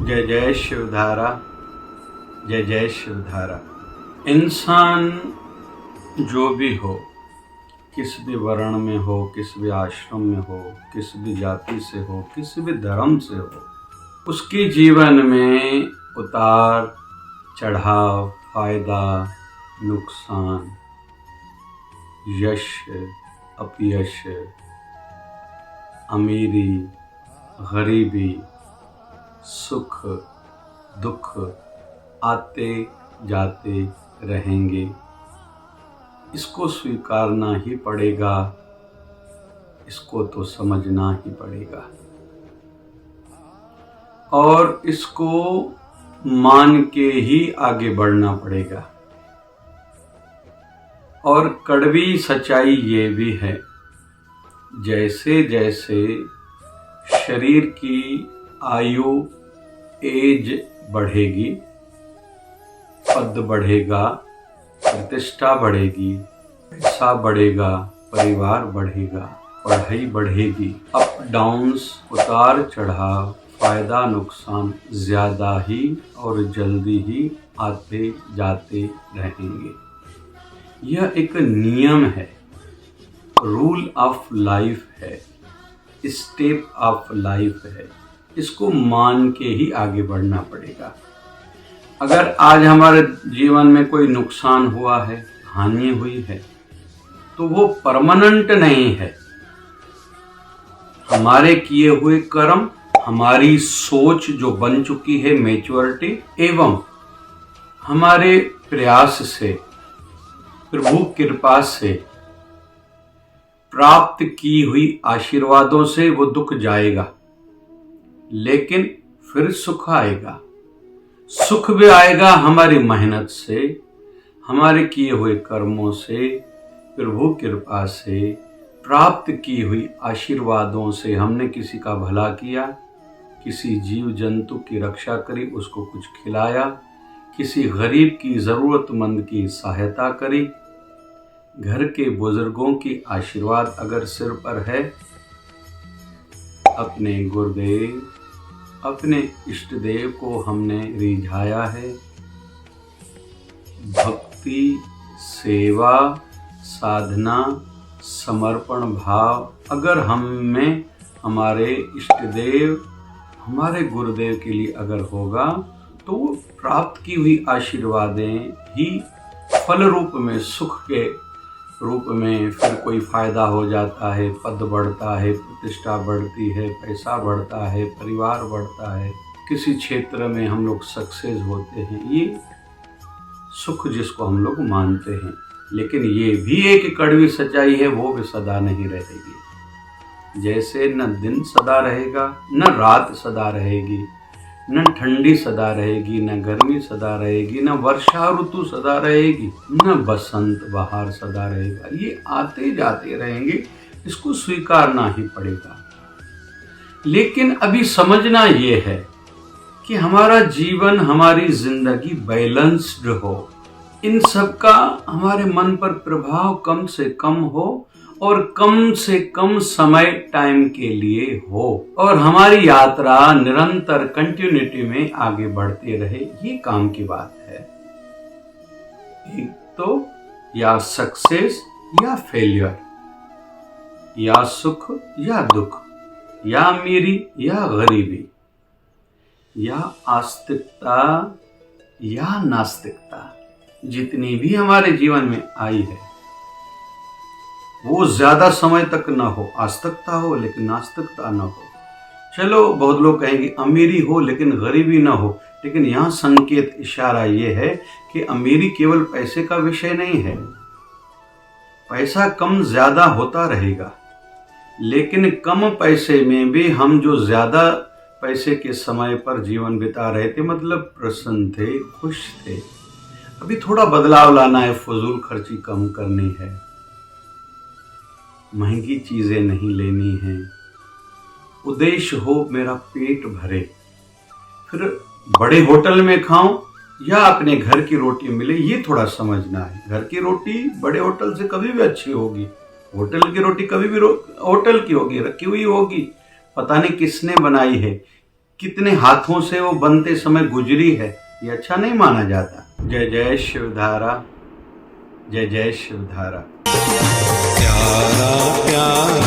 जय जय शिवधारा, जय जय शिवधारा। इंसान जो भी हो, किस भी वर्ण में हो, किस भी आश्रम में हो, किस भी जाति से हो, किस भी धर्म से हो, उसके जीवन में उतार चढ़ाव, फायदा, नुकसान, यश, अपयश, अमीरी, गरीबी, सुख, दुख आते जाते रहेंगे। इसको स्वीकारना ही पड़ेगा, इसको तो समझना ही पड़ेगा और इसको मान के ही आगे बढ़ना पड़ेगा। और कड़वी सच्चाई ये भी है, जैसे जैसे शरीर की आयु एज बढ़ेगी, पद बढ़ेगा, प्रतिष्ठा बढ़ेगी, पैसा बढ़ेगा, परिवार बढ़ेगा, पढ़ाई बढ़ेगी, अप डाउन्स, उतार चढ़ाव, फायदा नुकसान ज्यादा ही और जल्दी ही आते जाते रहेंगे। यह एक नियम है, रूल ऑफ लाइफ है, स्टेप ऑफ लाइफ है। इसको मान के ही आगे बढ़ना पड़ेगा। अगर आज हमारे जीवन में कोई नुकसान हुआ है, हानि हुई है, तो वो परमानेंट नहीं है। हमारे किए हुए कर्म, हमारी सोच जो बन चुकी है, मैच्योरिटी, एवं हमारे प्रयास से, प्रभु कृपा से प्राप्त की हुई आशीर्वादों से वो दुख जाएगा, लेकिन फिर सुख आएगा। सुख भी आएगा हमारी मेहनत से, हमारे किए हुए कर्मों से, प्रभु कृपा से प्राप्त की हुई आशीर्वादों से। हमने किसी का भला किया, किसी जीव जंतु की रक्षा करी, उसको कुछ खिलाया, किसी गरीब की, जरूरतमंद की सहायता करी, घर के बुजुर्गों की आशीर्वाद अगर सिर पर है, अपने गुरुदेव, अपने इष्ट देव को हमने रिझाया है, भक्ति, सेवा, साधना, समर्पण भाव अगर हम में हमारे इष्ट देव, हमारे गुरुदेव के लिए अगर होगा, तो प्राप्त की हुई आशीर्वादें ही फल रूप में, सुख के रूप में फिर कोई फायदा हो जाता है, पद बढ़ता है, प्रतिष्ठा बढ़ती है, पैसा बढ़ता है, परिवार बढ़ता है, किसी क्षेत्र में हम लोग सक्सेस होते हैं। ये सुख जिसको हम लोग मानते हैं, लेकिन ये भी एक कड़वी सच्चाई है, वो भी सदा नहीं रहेगी। जैसे न दिन सदा रहेगा, न रात सदा रहेगी, न ठंडी सदा रहेगी, न गर्मी सदा रहेगी, न वर्षा ऋतु सदा रहेगी, न बसंत बहार सदा रहेगा। ये आते जाते रहेंगे, इसको स्वीकारना ही पड़ेगा। लेकिन अभी समझना ये है कि हमारा जीवन, हमारी जिंदगी बैलेंस्ड हो, इन सब का हमारे मन पर प्रभाव कम से कम हो और कम से कम समय टाइम के लिए हो, और हमारी यात्रा निरंतर कंटिन्यूटी में आगे बढ़ती रहे। ये काम की बात है। एक तो या सक्सेस या फेलियर, या सुख या दुख, या अमीरी या गरीबी, या आस्तिकता या नास्तिकता, जितनी भी हमारे जीवन में आई है, वो ज्यादा समय तक न हो, आस्तिकता हो लेकिन नास्तिकता न हो। चलो बहुत लोग कहेंगे अमीरी हो लेकिन गरीबी न हो, लेकिन यहाँ संकेत, इशारा ये है कि अमीरी केवल पैसे का विषय नहीं है। पैसा कम ज्यादा होता रहेगा, लेकिन कम पैसे में भी हम जो ज्यादा पैसे के समय पर जीवन बिता रहे थे, मतलब प्रसन्न थे, खुश थे। अभी थोड़ा बदलाव लाना है, फजूल खर्ची कम करनी है, महंगी चीजें नहीं लेनी है, उद्देश्य हो मेरा पेट भरे, फिर बड़े होटल में खाऊं या अपने घर की रोटी मिले, ये थोड़ा समझना है। घर की रोटी बड़े होटल से कभी भी अच्छी होगी, होटल की रोटी कभी भी होटल की होगी, रखी हुई होगी, पता नहीं किसने बनाई है, कितने हाथों से वो बनते समय गुजरी है, ये अच्छा नहीं माना जाता। जय जय शिवधारा, जय जय शिवधारा। प्यारा प्यारा